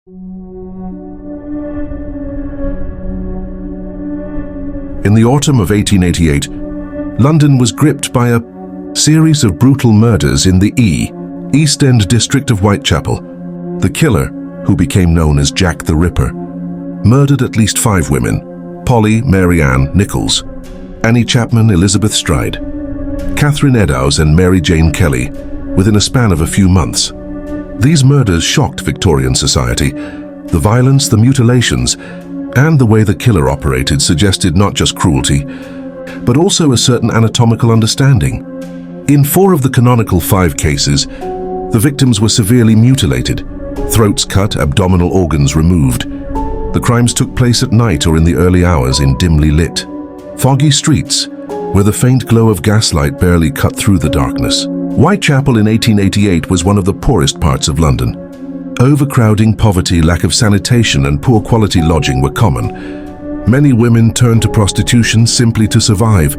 In the autumn of 1888, London was gripped by a series of brutal murders in the East End district of Whitechapel. The killer, who became known as Jack the Ripper, murdered at least 5 women: Polly Mary Ann Nichols, Annie Chapman, Elizabeth Stride, Catherine Eddowes and Mary Jane Kelly, within a span of a few months. These murders shocked Victorian society. The violence, the mutilations, and the way the killer operated suggested not just cruelty, but also a certain anatomical understanding. In 4 of the canonical 5 cases, the victims were severely mutilated, throats cut, abdominal organs removed. The crimes took place at night or in the early hours in dimly lit, foggy streets, where the faint glow of gaslight barely cut through the darkness. Whitechapel in 1888 was one of the poorest parts of London. Overcrowding, poverty, lack of sanitation, and poor quality lodging were common. Many women turned to prostitution simply to survive.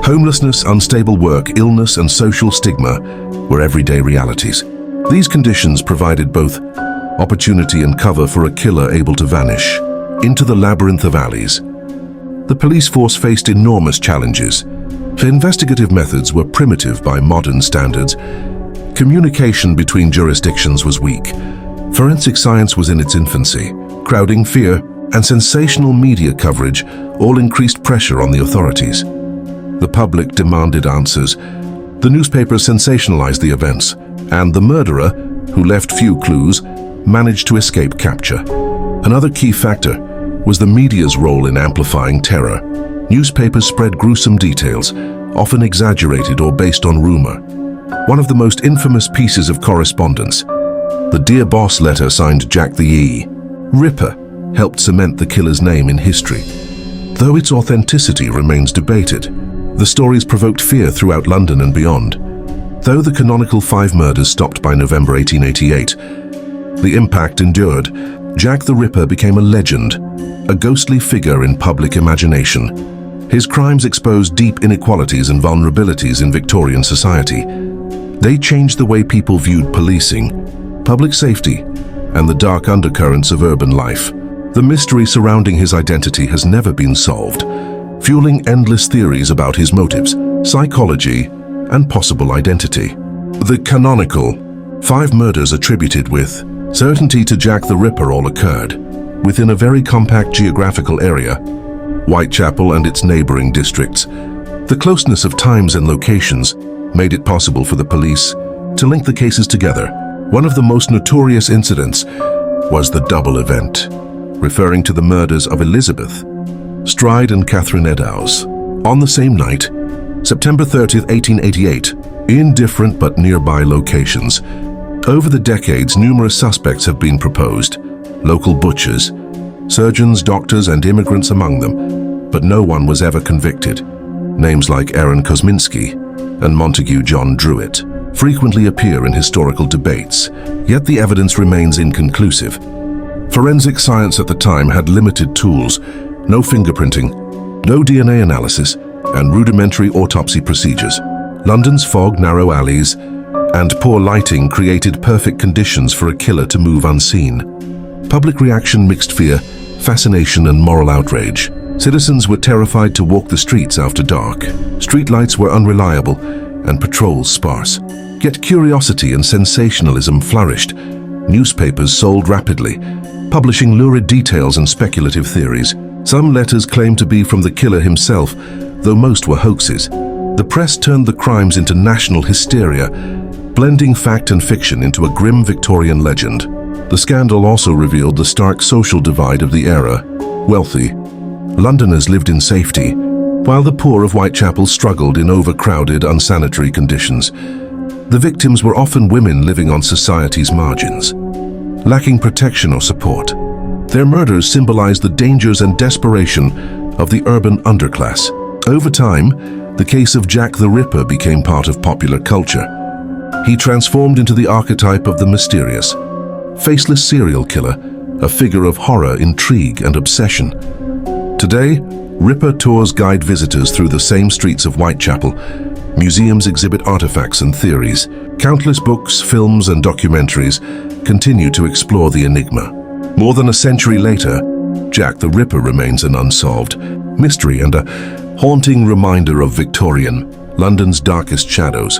Homelessness, unstable work, illness, and social stigma were everyday realities. These conditions provided both opportunity and cover for a killer able to vanish into the labyrinth of alleys. The police force faced enormous challenges. The investigative methods were primitive by modern standards. Communication between jurisdictions was weak. Forensic science was in its infancy. Crowding, fear, and sensational media coverage all increased pressure on the authorities. The public demanded answers. The newspapers sensationalized the events, and the murderer, who left few clues, managed to escape capture. Another key factor was the media's role in amplifying terror. Newspapers spread gruesome details, often exaggerated or based on rumor. One of the most infamous pieces of correspondence, the Dear Boss letter signed Jack the Ripper, helped cement the killer's name in history. Though its authenticity remains debated, the stories provoked fear throughout London and beyond. Though the canonical 5 murders stopped by November 1888, the impact endured. Jack the Ripper became a legend, a ghostly figure in public imagination. His crimes exposed deep inequalities and vulnerabilities in Victorian society. They changed the way people viewed policing, public safety, and the dark undercurrents of urban life. The mystery surrounding his identity has never been solved, fueling endless theories about his motives, psychology, and possible identity. The canonical 5 murders attributed with certainty to Jack the Ripper all occurred within a very compact geographical area, Whitechapel and its neighboring districts. The closeness of times and locations made it possible for the police to link the cases together. One of the most notorious incidents was the double event, referring to the murders of Elizabeth Stride and Catherine Eddowes on the same night, September 30, 1888, in different but nearby locations. Over the decades, numerous suspects have been proposed, local butchers, surgeons, doctors, and immigrants among them, but no one was ever convicted. Names like Aaron Kosminski and Montague John Druitt frequently appear in historical debates, yet the evidence remains inconclusive. Forensic science at the time had limited tools: no fingerprinting, no DNA analysis, and rudimentary autopsy procedures. London's fog, narrow alleys, and poor lighting created perfect conditions for a killer to move unseen. Public reaction mixed fear, fascination, and moral outrage. Citizens were terrified to walk the streets after dark. Streetlights were unreliable and patrols sparse. Yet curiosity and sensationalism flourished. Newspapers sold rapidly, publishing lurid details and speculative theories. Some letters claimed to be from the killer himself, though most were hoaxes. The press turned the crimes into national hysteria, blending fact and fiction into a grim Victorian legend. The scandal also revealed the stark social divide of the era. Wealthy Londoners lived in safety, while the poor of Whitechapel struggled in overcrowded, unsanitary conditions. The victims were often women living on society's margins, lacking protection or support. Their murders symbolized the dangers and desperation of the urban underclass. Over time, the case of Jack the Ripper became part of popular culture. He transformed into the archetype of the mysterious, faceless serial killer, a figure of horror, intrigue, and obsession. Today, Ripper tours guide visitors through the same streets of Whitechapel. Museums exhibit artifacts and theories. Countless books, films, and documentaries continue to explore the enigma. More than a century later, Jack the Ripper remains an unsolved mystery and a haunting reminder of Victorian London's darkest shadows.